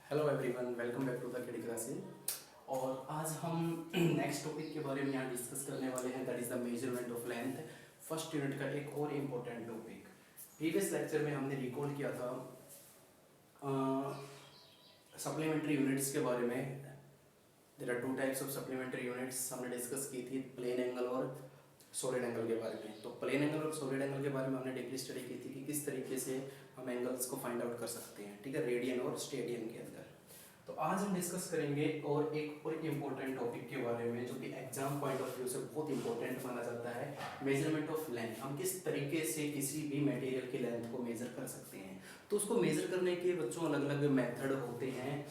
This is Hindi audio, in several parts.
Hello everyone, welcome back to the Kiddy classes. और आज हम नेक्स्ट टॉपिक के बारे में यहाँ डिस्कस करने वाले हैं, that is the measurement of length. First unit का एक और इम्पोर्टेंट टॉपिक। प्रीवियस लेक्चर में हमने रिकॉल किया था सप्लीमेंट्री यूनिट्स के बारे में। There are two types of supplementary units हमने डिस्कस की थी, प्लेन एंगल और सॉलिड एंगल के बारे में। तो प्लेन एंगल और सॉलिड एंगल के बारे में हमने डीपली स्टडी की थी कि किस तरीके से हम एंगल्स को फाइंड आउट कर सकते हैं, ठीक है, रेडियन और स्टेडियन के अंदर। तो आज हम डिस्कस करेंगे और एक और इम्पोर्टेंट टॉपिक के बारे में जो कि एग्जाम पॉइंट ऑफ व्यू से बहुत इंपॉर्टेंट माना जाता है, मेजरमेंट ऑफ लेंथ। हम किस तरीके से किसी भी मटेरियल की लेंथ को मेजर कर सकते हैं। तो उसको मेजर करने के बच्चों अलग अलग मेथड होते हैं।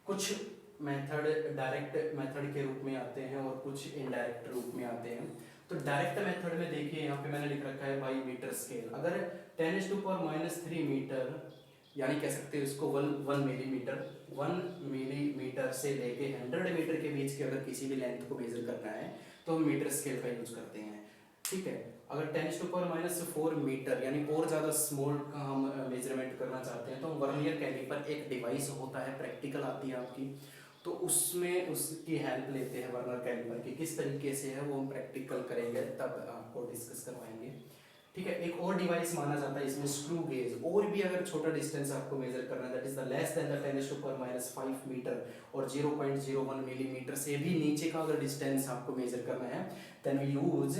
कुछ मेथड डायरेक्ट मेथड के रूप में आते हैं और कुछ इनडायरेक्ट रूप में आते हैं। तो डायरेक्ट मेथड में देखिए, यहाँ पे मैंने लिख रखा है बाई मीटर स्केल। अगर 10⁻³ मीटर यानी कह सकते हैं इसको 1 मिलीमीटर से लेके 100 मीटर के बीच के अगर किसी भी लेंथ को मेजर करना है तो हम मीटर स्केल का यूज करते हैं, ठीक है। अगर 10⁻⁴ मीटर यानी और ज़्यादा स्मॉल का हम मेजरमेंट करना चाहते हैं तो वर्नियर कैलिपर एक डिवाइस होता है, प्रैक्टिकल आती है आपकी, तो उसमें उसकी हेल्प लेते हैं वर्नियर कैलिपर की। किस तरीके से है वो हम प्रैक्टिकल करेंगे तब आपको डिस्कस करवाएंगे, ठीक है। एक और डिवाइस माना जाता है इसमें स्क्रू गेज। और भी अगर छोटा डिस्टेंस आपको मेजर करना है, that is the less than the 10⁻⁵ metre और 0.01 मिलीमीटर से भी नीचे का अगर डिस्टेंस आपको मेजर करना है then we use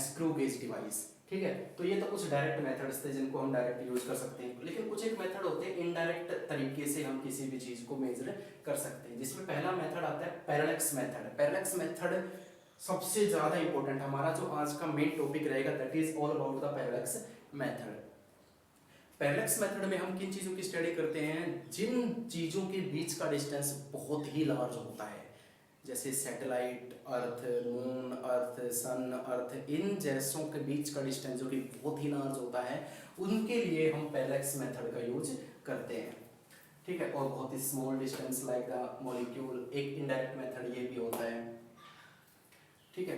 screw gauge device, ठीक है। तो ये तो कुछ डायरेक्ट मेथड्स थे जिनको हम डायरेक्ट यूज कर सकते हैं, लेकिन कुछ एक मेथड होते हैं इनडायरेक्ट तरीके से हम किसी भी चीज को मेजर कर सकते हैं, जिसमें पहला मेथड आता है पैरेलैक्स मेथड। पैरेलैक्स मेथड सबसे ज्यादा इंपॉर्टेंट, हमारा जो आज का मेन टॉपिक रहेगा that is all about the parallax method. Parallax method में हम किन चीजों की स्टडी करते हैं? जिन चीजों के बीच का डिस्टेंस बहुत ही लार्ज होता है, जैसे सैटेलाइट, अर्थ, मून, अर्थ, सन, अर्थ, इन जैसों के बीच का डिस्टेंस जो कि बहुत ही लार्ज होता है, उनके लिए हम पैरेलैक्स मेथड का यूज करते हैं, ठीक है। और बहुत ही small distance like the molecule, एक इनडायरेक्ट मेथड ये भी होता है, ठीक है।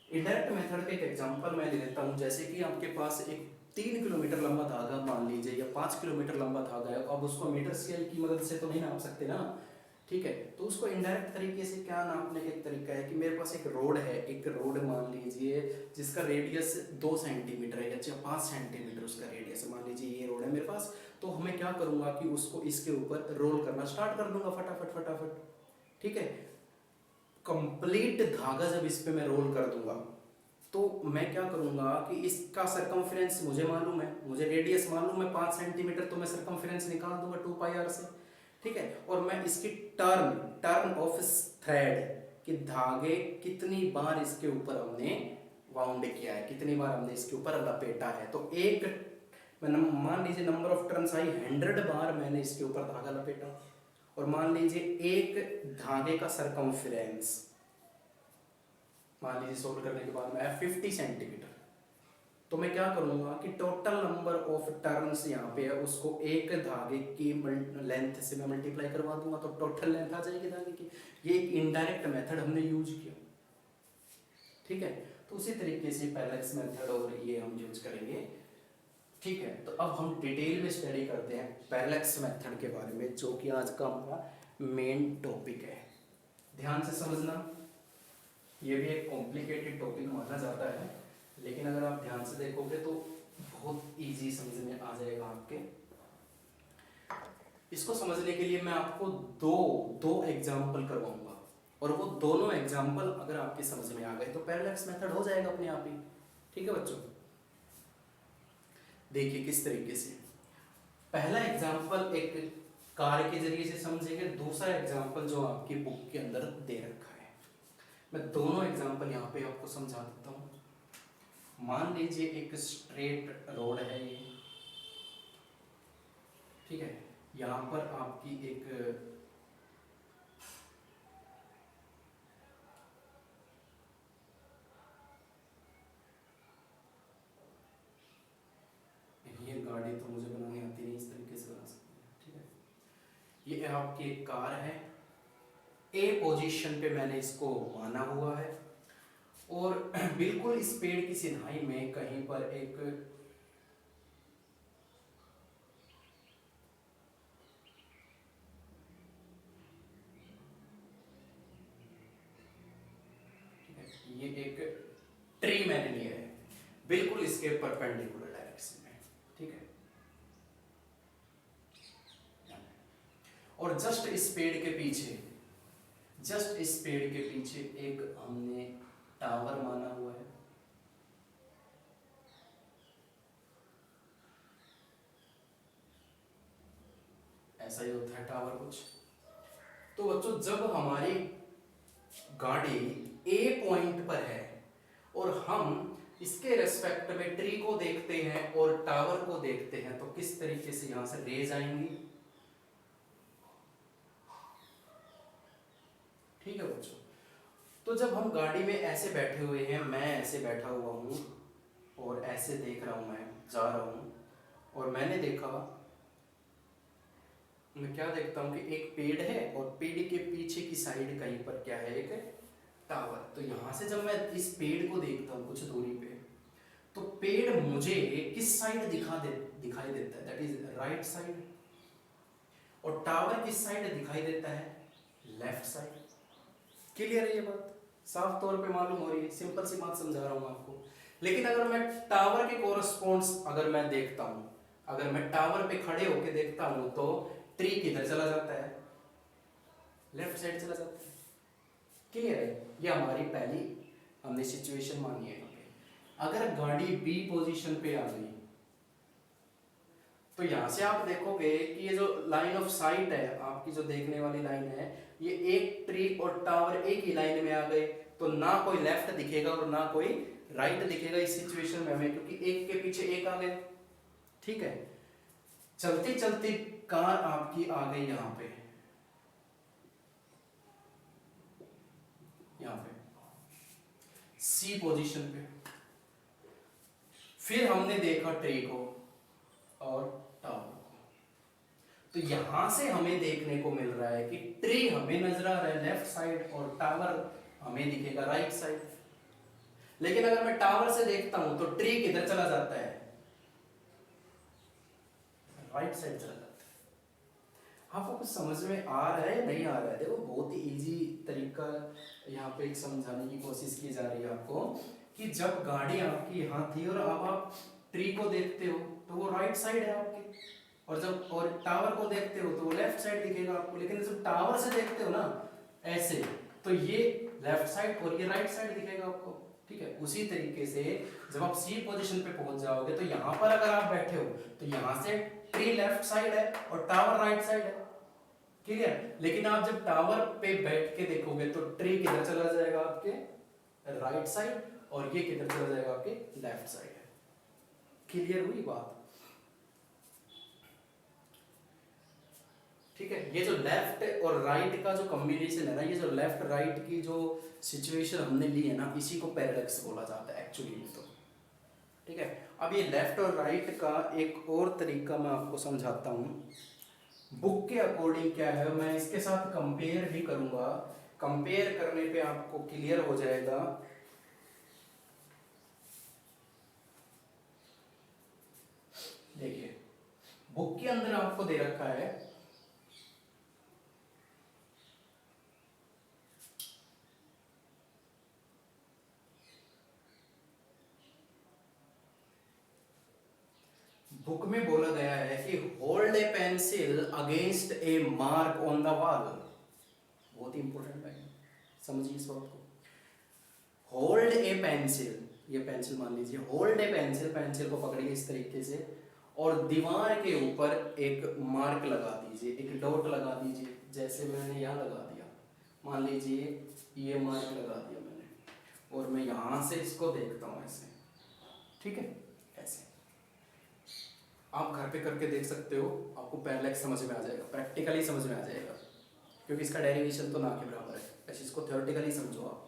इनडायरेक्ट मेथड का एक एग्जांपल मैं ले लेता हूँ। जैसे कि आपके पास एक 3 किलोमीटर लंबा धागा मान लीजिए या 5 किलोमीटर लंबा धागा है, अब उसको मीटर स्केल की मदद से तो नहीं नाप सकते ना, ठीक है। तो उसको इनडायरेक्ट तरीके से क्या नापने का एक तरीका है कि मेरे पास एक रोड है, एक रोड मान लीजिए जिसका रेडियस 2 सेंटीमीटर है या 5 सेंटीमीटर उसका रेडियस, मान लीजिए ये रोड है मेरे पास। तो मैं क्या करूंगा कि उसको इसके ऊपर रोल करना स्टार्ट कर दूंगा फटाफट फटाफट, ठीक है। कंप्लीट धागा जब इस पे मैं रोल कर दूंगा तो मैं क्या करूंगा कि इसका सरकमफ्रेंस मुझे मालूम है, मुझे रेडियस मालूम है 5 सेंटीमीटर, तो मैं सरकमफ्रेंस निकाल दूंगा 2πr से, ठीक है। और मैं इसकी टर्न ऑफ थ्रेड कि धागे कितनी बार इसके ऊपर हमने वाउंड किया है, कितनी बार हमने इसके ऊपर लपेटा है, तो एक मैंने मान लीजिए नंबर ऑफ टर्न्स आई 100 बार मैंने इसके ऊपर धागा लपेटा, और मान लीजिए एक धागे का सरकमफ्रेंस मान लीजिए सोल्व करने के बाद में 50 सेंटीमीटर, तो मैं क्या करूंगा कि टोटल नंबर ऑफ टर्न्स यहाँ पे है उसको एक धागे की लेंथ से मैं मल्टीप्लाई करवा दूंगा तो टोटल लेंथ आ जाएगी धागे की। ये एक इनडायरेक्ट मेथड हमने यूज किया, ठीक है। तो उसी तरीके से पैरेलैक्स मेथड और ये हम यूज करेंगे, ठीक है। तो अब हम डिटेल में स्टडी करते हैं पैरेलैक्स मेथड के बारे में, जो कि आज का हमारा मेन टॉपिक है। ध्यान से समझना, ये भी एक कॉम्प्लिकेटेड टॉपिक माना जाता है, लेकिन अगर आप ध्यान से देखोगे तो बहुत इजी समझ में आ जाएगा आपके। इसको समझने के लिए मैं आपको दो एग्जाम्पल करवाऊंगा, और वो दोनों एग्जाम्पल अगर आपके समझ में आ गए तो पैरेलैक्स मेथड हो जाएगा अपने आप ही, ठीक है बच्चों। देखिए किस तरीके से, पहला एग्जाम्पल एक कार के जरिए से समझेंगे, दूसरा एग्जाम्पल जो आपकी बुक के अंदर दे रखा है। मैं दोनों एग्जाम्पल यहाँ पे आपको समझा देता हूँ। मान लीजिए एक स्ट्रेट रोड है ये, ठीक है। यहाँ पर आपकी एक ये गाड़ी तो मुझे बनानी आती नहीं, इस तरीके से बना सकते हैं, ठीक है। ये आपकी एक कार है, ए पोजीशन पे मैंने इसको माना हुआ है, और बिल्कुल इस पेड़ की सिधाई में कहीं पर एक कि एक ट्री मैंने लिया है बिल्कुल इसके परपेंडिकुलर डायरेक्शन में, ठीक है, और जस्ट इस पेड़ के पीछे एक हमने टावर माना हुआ है। ऐसा ही होता है टावर कुछ। तो बच्चों जब हमारी गाड़ी ए पॉइंट पर है और हम इसके रेस्पेक्ट में ट्री को देखते हैं और टावर को देखते हैं, तो किस तरीके से यहां से रेज आएंगी, ठीक है बच्चों। तो जब हम गाड़ी में ऐसे बैठे हुए हैं, मैं ऐसे बैठा हुआ हूं और ऐसे देख रहा हूं, मैं जा रहा हूं और मैंने देखा, मैं क्या देखता हूं कि एक पेड़ है और पेड़ के पीछे की साइड कहीं पर क्या है, एक टावर। तो यहां से जब मैं इस पेड़ को देखता हूं कुछ दूरी पे, तो पेड़ मुझे किस साइड दिखाई देता है, दैट इज राइट साइड, और टावर किस साइड दिखाई देता है, लेफ्ट साइड। क्लियर है ये बात, साफ तौर पे मालूम हो रही है, सिंपल सी बात समझा रहा हूं आपको। लेकिन अगर मैं टावर के कोरस्पोंड्स अगर मैं देखता हूं, अगर मैं टावर पे खड़े होके देखता हूं, तो ट्री किधर चला जाता है, लेफ्ट साइड चला जाता है। क्लियर है, ये हमारी पहली हमने सिचुएशन मानी है। अगर गाड़ी बी पोजीशन पे आ गई, तो यहां से आप देखोगे कि ये जो लाइन ऑफ साइट है, आपकी जो देखने वाली लाइन है, ये एक ट्री और टावर एक ही लाइन में आ गए, तो ना कोई लेफ्ट दिखेगा और ना कोई राइट दिखेगा इस सिचुएशन में हमें, क्योंकि एक के पीछे एक आ गए, ठीक है। चलती चलती कार आपकी आ गई यहां पे सी पोजीशन पे। फिर हमने देखा ट्री को और टावर को, तो यहां से हमें देखने को मिल रहा है कि ट्री हमें नजर आ रहा है लेफ्ट साइड और टावर हमें दिखेगा राइट साइड। लेकिन अगर मैं टावर से देखता हूं तो ट्री किधर चला जाता है, राइट साइड चला जाता है। आपको कुछ समझ में आ रहा है, नहीं आ रहा है? देखो बहुत ही इजी तरीका यहाँ पे एक समझाने की कोशिश की जा रही है आपको, कि जब गाड़ी आपकी यहाँ थी और अब आप ट्री को देखते हो तो वो राइट साइड है आपकी, और जब और टावर को देखते हो तो वो लेफ्ट साइड दिखेगा आपको। लेकिन जब टावर से देखते हो ना ऐसे, तो ये लेफ्ट साइड और ये राइट साइड दिखेगा आपको, ठीक है। उसी तरीके से जब आप सी पोजीशन पे पहुंच जाओगे, तो यहाँ पर अगर आप बैठे हो तो यहाँ से ट्री लेफ्ट साइड है और टावर राइट साइड है, क्लियर। लेकिन आप जब टावर पे बैठ के देखोगे तो ट्री किधर चला जाएगा, आपके राइट साइड, और ये किधर चला जाएगा, आपके लेफ्ट साइड है। क्लियर हुई बात, ठीक है। ये जो लेफ्ट और राइट का जो कॉम्बिनेशन है ना, ये जो लेफ्ट राइट की जो सिचुएशन हमने ली है ना, इसी को पैरेलक्स बोला जाता है एक्चुअली में, तो ठीक है। अब ये लेफ्ट और राइट का एक और तरीका मैं आपको समझाता हूँ। बुक के अकॉर्डिंग क्या है, मैं इसके साथ कंपेयर भी करूंगा, कंपेयर करने पे आपको क्लियर हो जाएगा। देखिए बुक के अंदर आपको दे रखा है बुक में बोला गया है कि hold a pencil against A mark on the wall. बहुत ही इंपॉर्टेंट है, समझिए इस बात को। होल्ड ए पेंसिल, ये पेंसिल मान लीजिए, होल्ड ए पेंसिल, पेंसिल को पकड़िए इस तरीके से, और दीवार के ऊपर एक मार्क लगा दीजिए, एक डॉट लगा दीजिए, जैसे मैंने यहाँ लगा दिया, मान लीजिए ये मार्क लगा दिया मैंने, और मैं यहाँ से इसको देखता हूँ ऐसे, ठीक है, ऐसे। आप घर पे करके देख सकते हो, आपको पैरेलक्स समझ में आ जाएगा, प्रैक्टिकली समझ में आ जाएगा, क्योंकि इसका डेरिवेशन तो ना के बराबर है, बस इसको थ्योरेटिकली समझो आप।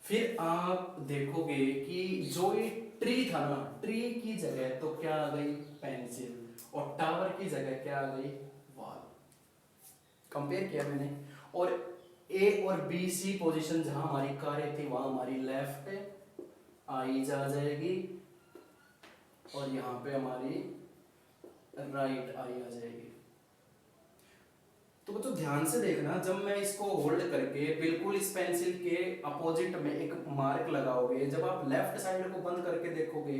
फिर आप देखोगे कि जो ये ट्री था ना, ट्री की जगह तो क्या आ गई, पेंसिल, और टावर की जगह क्या आ गई, वॉल। कंपेयर किया मैंने, और ए और बी सी पोजीशन जहां हमारी कारें थी वहां हमारी लेफ्ट आई जा जाएगी, और यहाँ पे हमारी राइट आई आ जाएगी। तो बच्चों ध्यान से देखना, जब मैं इसको होल्ड करके बिल्कुल इस पेंसिल के अपोजिट में एक मार्क लगाओगे, जब आप लेफ्ट साइड को बंद करके देखोगे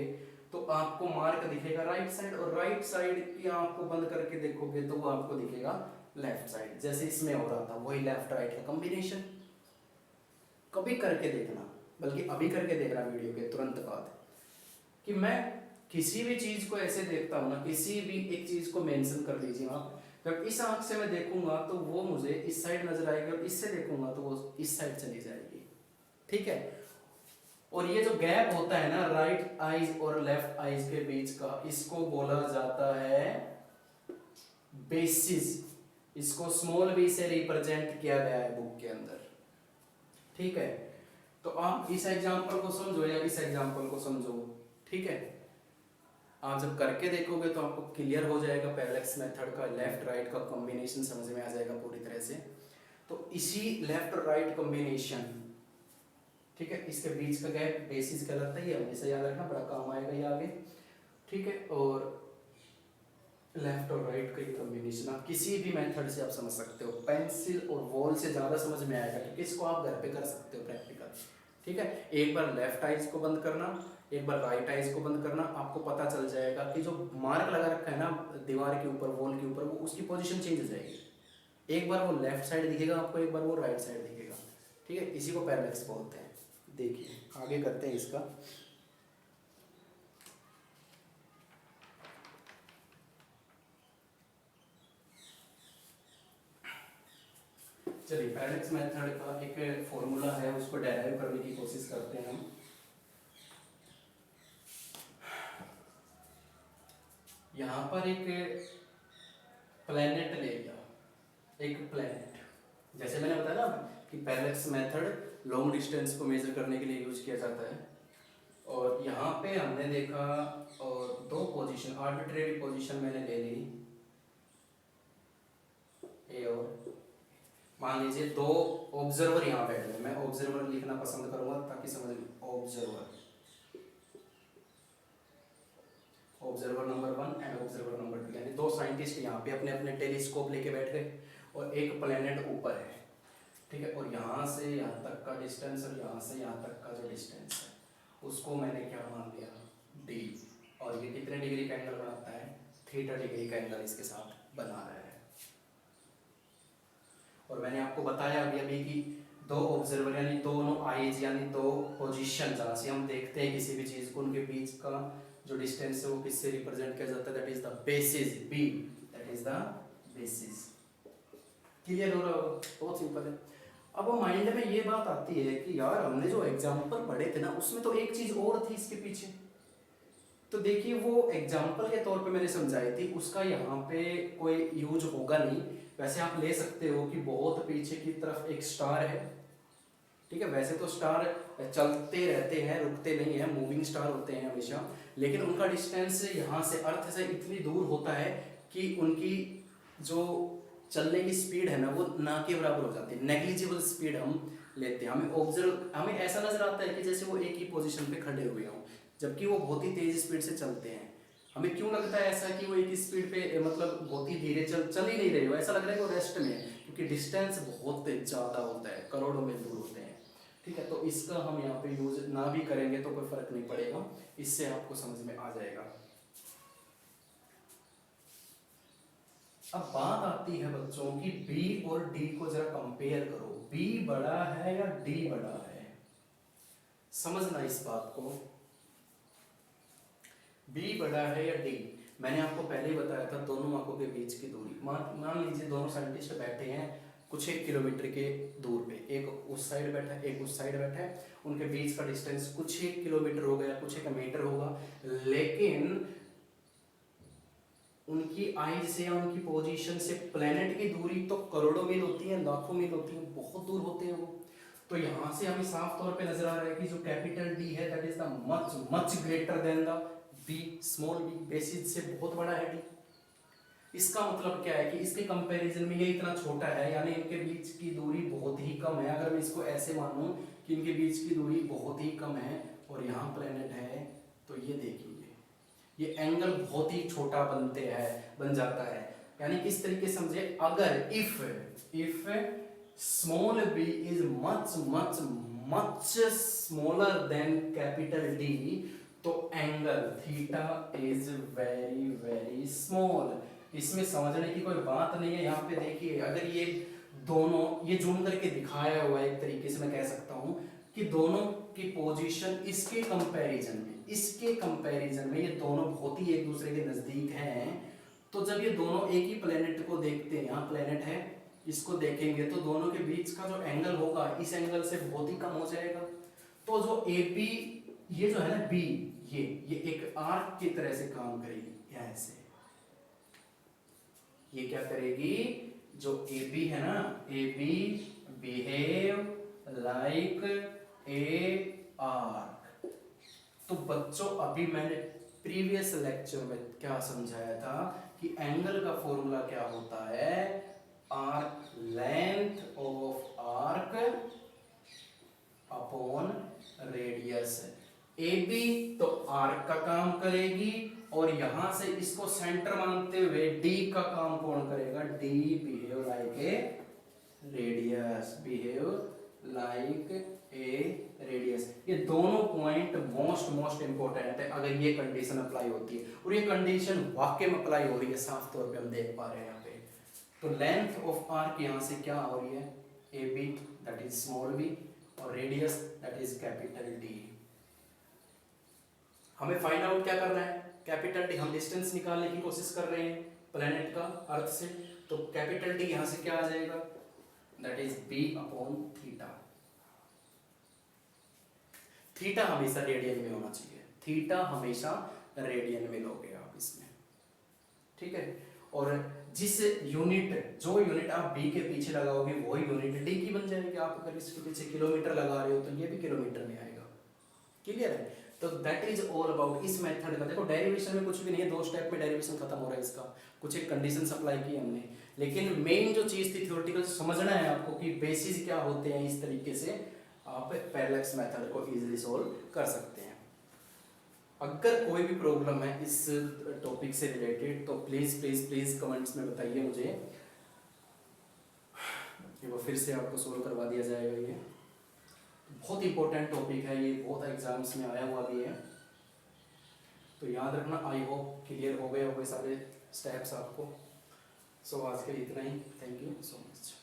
तो आपको मार्क दिखेगा राइट साइड, और राइट साइड की आंख को बंद करके देखोगे तो वो आपको दिखेगा लेफ्ट साइड, जैसे इसमें हो रहा था वही लेफ्ट राइट का कॉम्बिनेशन। कभी करके देखना, बल्कि अभी करके देखना वीडियो के तुरंत बाद, कि मैं किसी भी चीज को ऐसे देखता हूँ ना, किसी भी एक चीज को मेंशन कर लीजिए आप, जब इस आंख से मैं देखूंगा तो वो मुझे इस साइड नजर आएगी, और इससे देखूंगा तो वो इस साइड चली जाएगी, ठीक है। और ये जो गैप होता है ना राइट आईज और लेफ्ट आईज के बीच का, इसको बोला जाता है बेसिस। इसको स्मॉल बी से रिप्रेजेंट किया गया है बुक के अंदर, ठीक है। तो आप इस एग्जांपल को समझो या इस एग्जांपल को समझो, ठीक है। आप जब करके देखोगे तो आपको क्लियर हो जाएगा, पैरेलैक्स मेथड का लेफ्ट राइट का कॉम्बिनेशन समझ में आ जाएगा पूरी तरह से। तो इसी लेफ्ट राइट कॉम्बिनेशन, ठीक है, इसके बीच का गैप बेसिस कहलाता है, ये हमेशा याद रखना, बड़ा काम आएगा ये आगे, ठीक है। और लेफ्ट और राइट का कॉम्बिनेशन आप किसी भी मेथड से आप समझ सकते हो, पेंसिल और वॉल से ज़्यादा समझ में आएगा, क्योंकि इसको आप घर पे कर सकते हो प्रैक्टिकल, ठीक है। एक बार लेफ्ट आइज को बंद करना, एक बार राइट आइज को बंद करना, आपको पता चल जाएगा कि जो मार्क लगा रखा है ना दीवार के ऊपर, वॉल के ऊपर, वो उसकी पोजीशन चेंज हो जाएगी। एक बार वो लेफ्ट साइड दिखेगा आपको, एक बार वो राइट साइड दिखेगा, ठीक है। इसी को पैरेलैक्स बोलते हैं। देखिए आगे करते हैं इसका। चलिए पैरेलैक्स मेथड का एक फॉर्मूला है, उसको डेराइव करने की कोशिश करते हैं हम। यहाँ पर एक प्लेनेट ले लिया, एक प्लेनेट, जैसे मैंने बताया ना कि पैरेलैक्स मेथड लॉन्ग डिस्टेंस को मेजर करने के लिए यूज किया जाता है। और यहाँ पे हमने देखा, और दो पोजीशन, आर्बिट्रेरी पोजीशन मैंने ले ली, ए और मान लीजिए दो ऑब्जर्वर यहाँ बैठे हैं, मैं ऑब्जर्वर लिखना पसंद करूंगा ताकि समझ में, observer, observer number 1 and observer number 2, यानी दो साइंटिस्ट यहाँ पे अपने अपने टेलीस्कोप लेके बैठ गए, और एक प्लेनेट ऊपर है, ठीक है। और यहाँ से यहाँ तक का डिस्टेंस और यहाँ से यहाँ तक का जो डिस्टेंस है उसको मैंने क्या मान लिया, डी, और ये कितने डिग्री का एंगल बनाता है, थीटा डिग्री का एंगल इसके साथ बना रहा है। और मैंने आपको बताया अभी अभी कि दो ऑब्जर्वर यानी दोनों आईज यानी दो पोजीशन जहाँ से हम देखते हैं किसी भी चीज को, उनके बीच का जो डिस्टेंस है वो किससे रिप्रेजेंट किया जाता है, that is the basis, b, that is the basis. Clear हो रहा होगा, बहुत सिंपल है। अब माइंड में ये बात आती है कि यार हमने जो एग्जाम्पल पढ़े थे ना उसमें तो एक चीज और थी इसके पीछे, तो देखिए वो एग्जाम्पल के तौर पे मैंने समझाई थी, उसका यहाँ पे कोई यूज होगा नहीं। वैसे आप ले सकते हो कि बहुत पीछे की तरफ एक स्टार है, ठीक है। वैसे तो स्टार चलते रहते हैं, रुकते नहीं है, मूविंग स्टार होते हैं हमेशा, लेकिन उनका डिस्टेंस यहाँ से अर्थ से इतनी दूर होता है कि उनकी जो चलने की स्पीड है ना वो ना के बराबर हो जाती है, नेग्लिजिबल स्पीड हम लेते हैं। हमें ऐसा नजर आता है कि जैसे वो एक ही पोजीशन पे खड़े हुए हों, जबकि वो बहुत ही तेज स्पीड से चलते हैं। हमें क्यों लगता है ऐसा कि वो एक ही स्पीड पे मतलब बहुत ही धीरे चल ही नहीं रहे हो, ऐसा लग रहा है वो रेस्ट में है, क्योंकि डिस्टेंस बहुत ज़्यादा होता है, करोड़ों मील दूर होते हैं, ठीक है। तो इसका हम यहाँ पे यूज ना भी करेंगे तो कोई फर्क नहीं पड़ेगा, इससे आपको समझ में आ जाएगा। अब बात आती है बच्चों की B और D को जरा कंपेयर करो, B बड़ा है या D बड़ा है, समझना इस बात को, B बड़ा है या D। मैंने आपको पहले ही बताया था दोनों आंखों के बीच की दूरी, मान लीजिए दोनों साइंटिस्ट बैठे हैं कुछ 1 किलोमीटर के दूर पे, एक उस साइड बैठा है एक उस साइड बैठा है, उनके बीच का डिस्टेंस कुछ 1 किलोमीटर होगा या कुछ 1 मीटर होगा, लेकिन उनकी आईज से या उनकी पोजीशन से प्लेनेट की दूरी तो करोड़ों मील होती है, लाखों मील होती है, बहुत दूर होते हैं वो। तो यहाँ से हमें साफ तौर पे नजर आ रहा है कि जो कैपिटल डी है that is the much much greater than the b, small b, basis से बहुत बड़ा है डी। इसका मतलब क्या है कि इसके कंपैरिजन में ये इतना छोटा है, यानी इनके बीच की दूरी बहुत ही कम है। अगर मैं इसको ऐसे मानूं कि इनके बीच की दूरी बहुत ही कम है और यहाँ प्लेनेट है, तो ये देखिए ये एंगल बहुत ही छोटा बन जाता है। यानी किस तरीके से समझे, अगर if small b is much much much smaller than capital D, तो angle theta is very very small. इसमें समझने की कोई बात नहीं है। यहाँ पे देखिए, अगर ये दोनों, ये जूम करके दिखाया हुआ है, एक तरीके से मैं कह सकता हूँ कि दोनों की पोजीशन इसके कंपैरिजन में ये दोनों बहुत ही एक दूसरे के नजदीक हैं। तो जब ये दोनों एक ही प्लेनेट को देखते हैं, यहाँ प्लेनेट है, इसको देखेंगे तो दोनों के बीच का जो एंगल होगा इस एंगल से बहुत ही कम हो जाएगा। तो जो AB, ये जो है ना B, ये एक आर्क की तरह से काम करेगी। यहाँ से ये क्या करेगी, जो AB है ना, AB behave like a arc. तो बच्चों, अभी मैंने प्रीवियस लेक्चर में क्या समझाया था कि एंगल का फॉर्मूला क्या होता है, arc length of arc upon radius. AB तो आर्क का काम करेगी, और यहां से इसको सेंटर मानते हुए D का काम कौन करेगा, D behave like a radius, behave like a radius. ये दोनों पॉइंट मोस्ट इंपॉर्टेंट है अगर ये कंडीशन अप्लाई होती है, और ये कंडीशन वाकई में अप्लाई हो रही है, साफ तौर पे हम देख पा रहे हैं यहाँ पे। तो लेंथ ऑफ आर्क यहाँ से क्या हो रही है, AB that is small b, और radius that is capital D। हमें फाइंड आउट क्या करना है, कैपिटल D। हम डिस्टेंस निकालने की कोशिश कर रहे हैं प्लेनेट का अर्थ से, तो कैपिटल D यहाँ से क्या आ जाएगा, that is B upon theta. Theta हमेशा रेडियन में होना चाहिए, थीटा हमेशा रेडियन में लोगे आप इसमें, ठीक है। और जिस यूनिट, जो यूनिट आप B के पीछे लगाओगे वही यूनिट D की बन जाएगी। आप अगर इसके पीछे किलोमीटर लगा रहे हो तो ये भी किलोमीटर में आएगा। क्लियर है। तो दैट इज ऑल अबाउट इस मेथड का। देखो डेरिवेशन में कुछ भी नहीं है, 2 स्टेप में डेरिवेशन खत्म हो रहा है इसका। कुछ एक कंडीशन अप्लाई की हमने, लेकिन मेन जो चीज थी थ्योरेटिकल समझना है आपको कि बेसिस क्या होते हैं। इस तरीके से आप पैरेलैक्स मेथड को इजीली सॉल्व कर सकते हैं। अगर कोई भी प्रॉब्लम है इस टॉपिक से रिलेटेड तो प्लीज प्लीज प्लीज कमेंट्स में बताइए मुझे, वो फिर से आपको सॉल्व करवा दिया जाएगा। ये बहुत इंपॉर्टेंट टॉपिक है, ये बहुत एग्जाम्स में आया हुआ भी है, तो याद रखना। आई होप क्लियर हो गए सारे स्टेप्स आपको। सो आज के लिए इतना ही। Thank you so much.